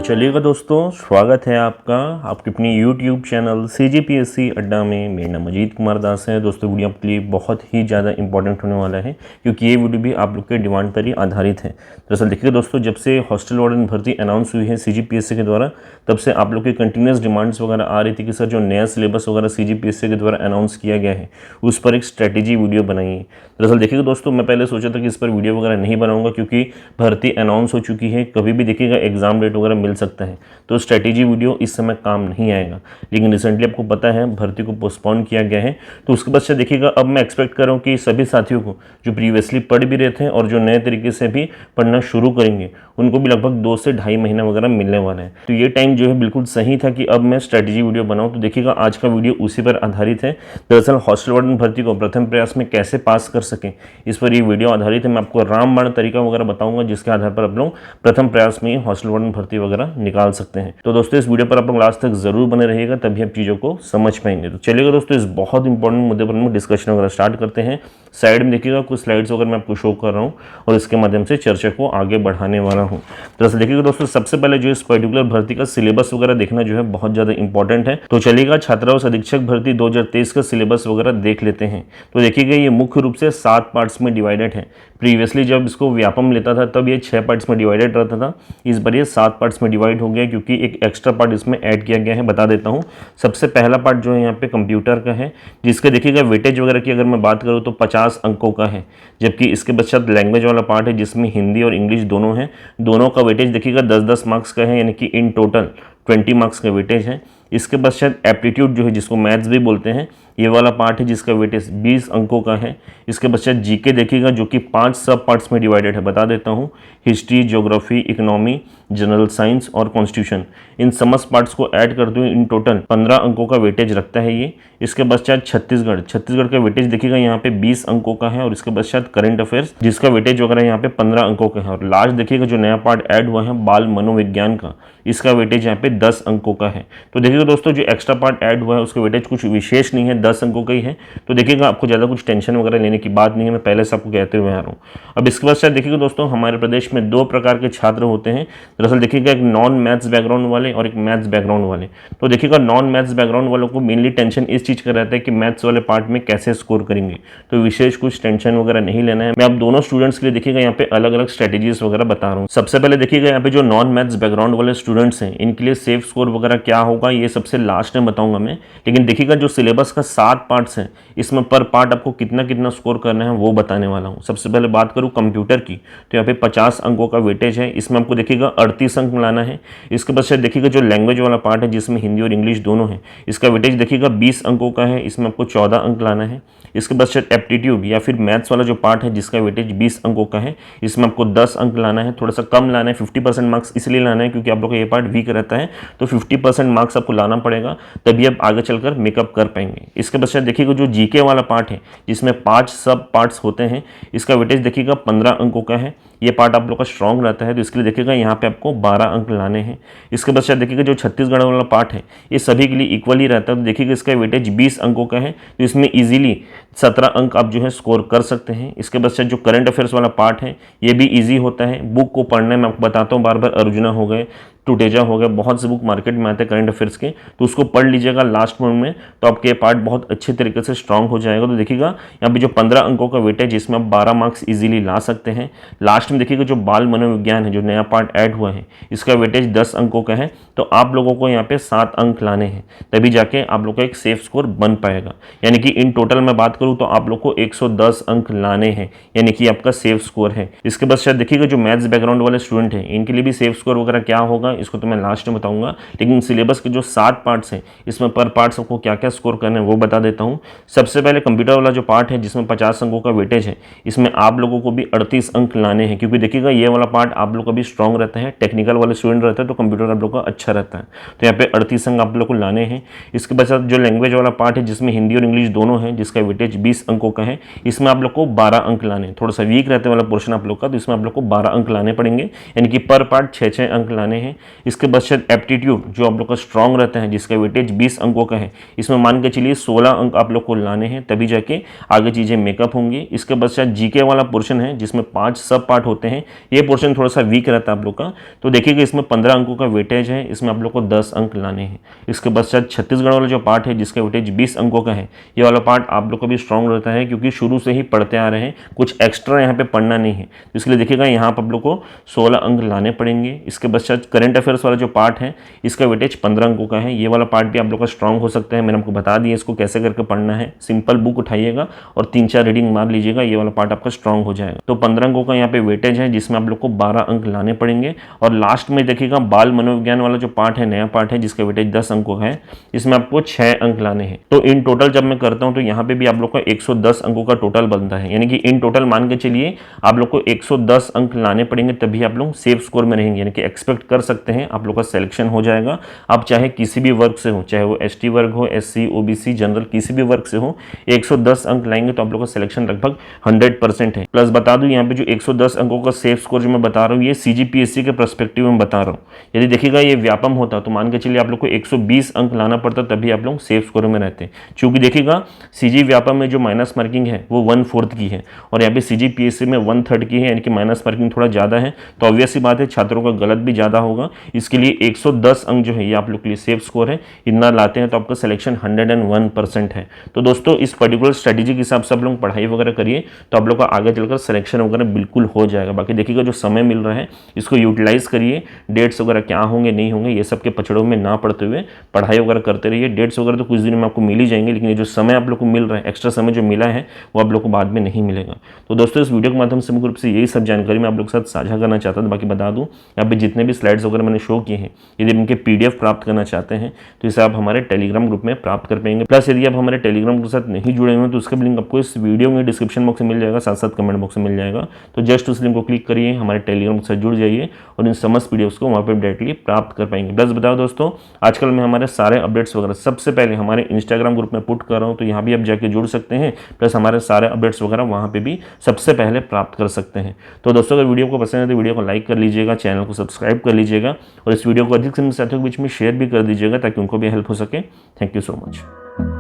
चलिएगा दोस्तों, स्वागत है आपका आपके अपनी YouTube चैनल CGPSC अड्डा में। मेरा नाम अजीत कुमार दास है। दोस्तों वीडियो आपके लिए बहुत ही ज़्यादा इंपॉर्टेंट होने वाला है क्योंकि ये वीडियो भी आप लोग के डिमांड पर ही आधारित है। दरअसल देखिए दोस्तों, जब से हॉस्टल वार्डन भर्ती अनाउंस हुई है CGPSC के द्वारा, तब से आप लोग की कंटिन्यूस डिमांड्स वगैरह आ रही थी कि सर जो नया सिलेबस वगैरह CGPSC के द्वारा अनाउंस किया गया है उस पर एक स्ट्रैटेजी वीडियो बनाइए। दरअसल देखिएगा दोस्तों, मैं पहले सोचा था कि इस पर वीडियो वगैरह नहीं बनाऊंगा क्योंकि भर्ती अनाउंस हो चुकी है, कभी भी देखिएगा एग्जाम डेट वगैरह मिल सकता है, तो स्ट्रैटेजी वीडियो इस समय काम नहीं आएगा। लेकिन रिसेंटली आपको पता है भर्ती को पोस्टपोन किया गया है, तो उसके बाद से देखिएगा अब मैं एक्सपेक्ट कर रहा हूँ कि सभी साथियों को जो प्रीवियसली पढ़ भी रहे थे और जो नए तरीके से भी पढ़ना शुरू करेंगे उनको भी लगभग 2 से ढाई महीना वगैरह मिलने वाला है। तो ये टाइम जो है बिल्कुल सही था कि अब मैं स्ट्रैटेजी वीडियो बनाऊँ। तो देखिएगा आज का वीडियो उसी पर आधारित है। दरअसल हॉस्टल वार्डन भर्ती को प्रथम प्रयास में कैसे पास कर सकें, इस पर ये वीडियो आधारित है। मैं आपको रामबाण तरीका वगैरह बताऊंगा जिसके आधार पर आप लोग प्रथम प्रयास में हॉस्टल वार्डन भर्ती वगैरह निकाल सकते हैं। तो दोस्तों इस वीडियो पर आप लोग लास्ट तक जरूर बने रहिएगा, तभी आप चीज़ों को समझ पाएंगे। तो चलिएगा दोस्तों, इस बहुत इंपॉर्टेंट मुद्दे पर हम डिस्कशन वगैरह स्टार्ट करते हैं। साइड में देखिएगा कुछ स्लाइड्स वगैरह मैं आपको शो कर रहा हूँ और इसके माध्यम से चर्चा को आगे बढ़ाने वाला हूँ। दरअसल देखिएगा दोस्तों, सबसे पहले जो इस पर्टिकुलर भर्ती का सिलेबस वगैरह देखना जो है बहुत ज़्यादा इंपॉर्टेंट है। तो चलिएगा छात्रावास अधीक्षक भर्ती 2023 का सिलेबस वगैरह देख लेते हैं। तो देखिएगा ये मुख्य रूप से 7 पार्ट्स में डिवाइडेड है। प्रीवियसली जब इसको व्यापम लेता था तब ये 6 पार्ट्स में डिवाइडेड रहता था, इस बार ये 7 पार्ट्स में डिवाइड हो गया क्योंकि एक एक्स्ट्रा पार्ट इसमें ऐड किया गया है। बता देता हूँ, सबसे पहला पार्ट जो है यहाँ पे कंप्यूटर का है, जिसके देखिएगा वेटेज वगैरह की अगर मैं बात करूँ तो 50 अंकों का है। जबकि इसके पश्चात लैंग्वेज वाला पार्ट है जिसमें हिंदी और इंग्लिश दोनों हैं, दोनों का वेटेज देखिएगा 10-10 मार्क्स का है, यानी कि इन टोटल 20 मार्क्स का वेटेज है। इसके पश्चात एप्टीट्यूड जो है जिसको मैथ्स भी बोलते हैं, ये वाला पार्ट है जिसका वेटेज 20 अंकों का है। इसके पश्चात जीके देखिएगा जो कि 5 सब पार्ट्स में डिवाइडेड है। बता देता हूँ, history, geography, economy, general science और कॉन्स्टिट्यूशन, इन समस्त पार्ट्स को ऐड करते हुए इन टोटल 15 अंकों का वेटेज रखता है ये। इसके पश्चात छत्तीसगढ़ का वेटेज देखिएगा यहाँ पे 20 अंकों का है। और इसके पश्चात करंट अफेयर्स जिसका वेटेज वगैरह यहाँ पे 15 अंकों का है। और लास्ट देखिएगा जो नया पार्ट ऐड हुआ है बाल मनोविज्ञान का, इसका वेटेज यहाँ पे 10 अंकों का है। तो देखिएगा दोस्तों, जो एक्स्ट्रा पार्ट ऐड हुआ है उसका वेटेज कुछ विशेष नहीं है, 10 अंकों का ही है। तो देखिएगा आपको ज़्यादा कुछ टेंशन वगैरह लेने की बात नहीं है, मैं पहले से आपको कहते हुए आ रहा हूँ। अब इसके बाद देखिएगा दोस्तों, हमारे प्रदेश में 2 प्रकार के छात्र होते हैं। दरअसल देखिएगा एक नॉन मैथ्स बैकग्राउंड वाले और एक मैथ्स बैकग्राउंड वाले। तो देखिएगा नॉन मैथ्स बैकग्राउंड वालों को मेनली टेंशन इस चीज़ का रहता है कि मैथ्स वाले पार्ट में कैसे स्कोर करेंगे। तो विशेष कुछ टेंशन वगैरह नहीं लेना है। मैं आप दोनों स्टूडेंट्स के लिए देखिएगा यहाँ पे अलग अलग स्ट्रेटेजीज वगैरह बता रहा हूँ। सबसे पहले देखिएगा यहाँ पे जो नॉन मैथ्स बैकग्राउंड वाले स्टूडेंट्स हैं इनके लिए सेफ स्कोर वगैरह क्या होगा ये सबसे लास्ट में बताऊंगा मैं। लेकिन देखिएगा जो सिलेबस का 7 पार्ट्स हैं इसमें पर पार्ट आपको कितना कितना स्कोर करना है वो बताने वाला हूँ। सबसे पहले बात करूँ कंप्यूटर की, तो यहाँ पे 50 अंकों का वेटेज है। इसमें आपको देखिएगा 38 अंक लाना है। इसके पश्चात देखिएगा जो लैंग्वेज वाला पार्ट है जिसमें हिंदी और इंग्लिश दोनों है, इसका वेटेज देखिएगा 20 अंकों का है। इसमें आपको 14 अंक लाना है। इसके पश्चात एप्टीट्यूड या फिर मैथ्स वाला जो पार्ट है जिसका वेटेज 20 अंकों का है, इसमें आपको 10 अंक लाना है। थोड़ा सा कम लाना है, 50% मार्क्स इसलिए लाना है क्योंकि आप लोग का ये पार्ट वीक रहता है, तो 50% मार्क्स आपको लाना पड़ेगा, तभी आप आगे चलकर मेकअप कर पाएंगे। इसके पश्चात देखिएगा जो जीके वाला पार्ट है जिसमें 5 सब पार्ट्स होते हैं, इसका वेटेज देखिएगा 15 अंकों का है। ये पार्ट आप लोग का स्ट्रॉन्ग रहता है, तो इसके लिए देखिएगा यहाँ पे आपको 12 अंक लाने हैं। इसके पश्चात देखिएगा जो छत्तीसगढ़ वाला पार्ट है ये सभी के लिए इक्वली रहता है, तो देखिएगा इसका वेटेज 20 अंकों का है, तो इसमें इजीली 17 अंक आप जो है स्कोर कर सकते हैं। इसके पश्चात जो करंट अफेयर्स वाला पार्ट है ये भी ईजी होता है। बुक को पढ़ने में आपको बताता हूँ बार बार, अर्जुना हो गए, टुटेजा हो गया, बहुत से बुक मार्केट में आते हैं करंट अफेयर्स के, तो उसको पढ़ लीजिएगा लास्ट मोमेंट में, तो आपके पार्ट बहुत अच्छे तरीके से स्ट्रांग हो जाएगा। तो देखिएगा यहाँ पे जो 15 अंकों का वेटेज जिसमें आप 12 मार्क्स इजीली ला सकते हैं। लास्ट में देखिएगा जो बाल मनोविज्ञान है जो नया पार्ट ऐड हुआ है, इसका वेटेज 10 अंकों का है, तो आप लोगों को यहाँ पे 7 अंक लाने हैं, तभी जाके आप लोग का एक सेफ स्कोर बन पाएगा। यानी कि इन टोटल मैं बात करूँ तो आप लोग को 110 अंक लाने हैं, यानी कि आपका सेफ स्कोर है। इसके बाद शायद देखिएगा जो मैथ्स बैकग्राउंड वाले स्टूडेंट हैं इनके लिए भी सेफ स्कोर वगैरह क्या होगा इसको तो मैं लास्ट में बताऊंगा। लेकिन सिलेबस के जो 7 पार्ट्स हैं इसमें पर पार्ट्स आपको क्या क्या स्कोर करना है वो बता देता हूँ। सबसे पहले कंप्यूटर वाला जो पार्ट है जिसमें 50 अंकों का वेटेज है, इसमें आप लोगों को भी 38 अंक लाने हैं, क्योंकि देखिएगा ये वाला पार्ट आप लोग का भी स्ट्रॉन्ग रहता है। टेक्निकल वाले स्टूडेंट रहता है तो कंप्यूटर आप लोग का अच्छा रहता है, तो यहाँ पे 38 अंक आप लोग को लाने हैं। इसके बाद जो लैंग्वेज वाला पार्ट है जिसमें हिंदी और इंग्लिश दोनों है, जिसका वेटेज 20 अंकों का है, इसमें आप लोग को 12 अंक लाने। थोड़ा सा वीक रहते वाला पोर्शन आप लोग का, तो इसमें आप लोग को 12 अंक लाने पड़ेंगे, यानी कि पर पार्ट 6-6 अंक लाने हैं। इसके पश्चात एप्टीट्यूड जो आप लोग का स्ट्रॉन्ग रहता है, जिसका वेटेज 20 अंकों का है, इसमें मान के चलिए 16 अंक आप लोग को लाने हैं, तभी जाके आगे चीज़ें मेकअप होंगी। इसके पश्चात जीके वाला पोर्शन है जिसमें 5 सब पार्ट होते हैं, ये पोर्शन थोड़ा सा वीक रहता है आप लोग का, तो देखिएगा इसमें 15 अंकों का वेटेज है, इसमें आप लोग को 10 अंक लाने हैं। इसके पश्चात छत्तीसगढ़ वाला जो पार्ट है जिसका वेटेज 20 अंकों का है, ये वाला पार्ट आप लोग का भी स्ट्रॉन्ग रहता है क्योंकि शुरू से ही पढ़ते आ रहे हैं, कुछ एक्स्ट्रा यहाँ पे पढ़ना नहीं है, तो इसलिए देखिएगा यहाँ पर आप लोग को 16 अंक लाने पड़ेंगे। इसके पश्चात करंट अफेयर्स वाला जो पार्ट है इसका वेटेज 15 अंकों का है, ये वाला पार्ट भी आप लोग का स्ट्रॉन्ग हो सकता है। मैंने आपको बता दिया इसको कैसे करके पढ़ना है, सिंपल बुक उठाइएगा और 3-4 रीडिंग मार लीजिएगा, ये वाला पार्ट आपका स्ट्रॉन्ग हो जाएगा। तो 15 अंकों का यहाँ पे वेटेज है जिसमें आप लोग को 12 अंक लाने पड़ेंगे। और लास्ट में देखिएगा बाल मनोविज्ञान वाला जो पार्ट है, नया पार्ट है जिसका वेटेज 10 अंकों का है, इसमें आपको 6 अंक लाने हैं। तो इन टोटल जब मैं करता हूँ तो यहाँ पे भी आप लोग का 110 अंकों का टोटल बनता है, यानी कि इन टोटल मान के चलिए आप लोग को 110 अंक लाने पड़ेंगे, तभी आप लोग सेफ स्कोर में रहेंगे, यानी कि एक्सपेक्ट कर सकते हैं आप लोग का सिलेक्शन हो जाएगा। आप चाहे किसी भी वर्ग से हो, चाहे वो एसटी वर्ग हो, एससी, ओबीसी, जनरल, किसी भी वर्ग से हो, 110 अंक लाएंगे तो आप लोग का सिलेक्शन लगभग 100% है। प्लस बता दूं यहाँ पे जो 110 अंकों का सेफ स्कोर जो मैं बता रहा हूँ, ये सीजीपीएससी के पर्सपेक्टिव में बता रहा हूँ। यदि देखिएगा ये व्यापम होता तो मान के चलिए आप लोग को 120 अंक लाना पड़ता, तभी आप लोग सेफ स्कोर में रहते हैं। चूंकि देखिएगा सीजी व्यापम में जो माइनस मार्किंग है वो 1/4 की है और यहाँ पे सीजीपीएससी में 1/3 की है, यानी कि माइनस मार्किंग थोड़ा ज़्यादा है, तो ऑब्वियस सी बात है छात्रों का गलत भी ज़्यादा होगा। इसके लिए 110 अंक जो है ये आप लोग के लिए सेफ स्कोर है, इतना लाते हैं तो आपका सिलेक्शन 101% है। तो दोस्तों इस पर्टिकुलर स्ट्रेटेजी के हिसाब से आप लोग पढ़ाई वगैरह करिए तो आप लोग का आगे चलकर सिलेक्शन वगैरह बिल्कुल हो जाएगा। बाकी देखिएगा जो समय मिल रहा है इसको यूटिलाइज करिए, डेट्स वगैरह क्या होंगे नहीं होंगे ये सब के पछड़ों में ना पड़ते हुए पढ़ाई वगैरह करते रहिए। डेट्स वगैरह तो कुछ दिन में आपको मिल ही जाएंगे, लेकिन ये जो समय आप लोग को मिल रहा है, एक्स्ट्रा समय जो मिला है वो आप लोग को बाद में नहीं मिलेगा। तो दोस्तों इस वीडियो के माध्यम से मुख्य रूप से यही सब जानकारी मैं आप लोग के साथ साझा करना चाहता था। बाकी बता दूं यहाँ पे जितने भी स्लाइड्स वगैरह मैंने शो किए हैं, यदि इनके PDF प्राप्त करना चाहते हैं तो इसे आप हमारे टेलीग्राम ग्रुप में प्राप्त कर पाएंगे। प्लस यदि आप हमारे टेलीग्राम के साथ नहीं जुड़े हुए तो उसका भी लिंक आपको इस वीडियो में डिस्क्रिप्शन बॉक्स में मिल जाएगा, साथ साथ कमेंट बॉक्स में मिल जाएगा। तो जस्ट उस लिंक को क्लिक करिए, हमारे टेलीग्राम के साथ जुड़ जाइए और इन समस्त PDFs को वहाँ पर डायरेक्टली प्राप्त कर पाएंगे। प्लस बताओ दोस्तों आजकल मैं हमारे सारे अपडेट्स वगैरह सबसे पहले हमारे इंस्टाग्राम ग्रुप में पुट कर रहा हूँ, तो यहाँ भी आप जाके जुड़ सकते हैं। प्लस हमारे सारे अपडेट्स वगैरह वहाँ पे भी सबसे पहले प्राप्त कर सकते हैं। तो दोस्तों अगर वीडियो को पसंद है तो वीडियो को लाइक कर लीजिएगा, चैनल को सब्सक्राइब कर लीजिएगा और इस वीडियो को अधिक से अधिक साथियों के बीच में शेयर भी कर दीजिएगा ताकि उनको भी हेल्प हो सके। Thank you so much.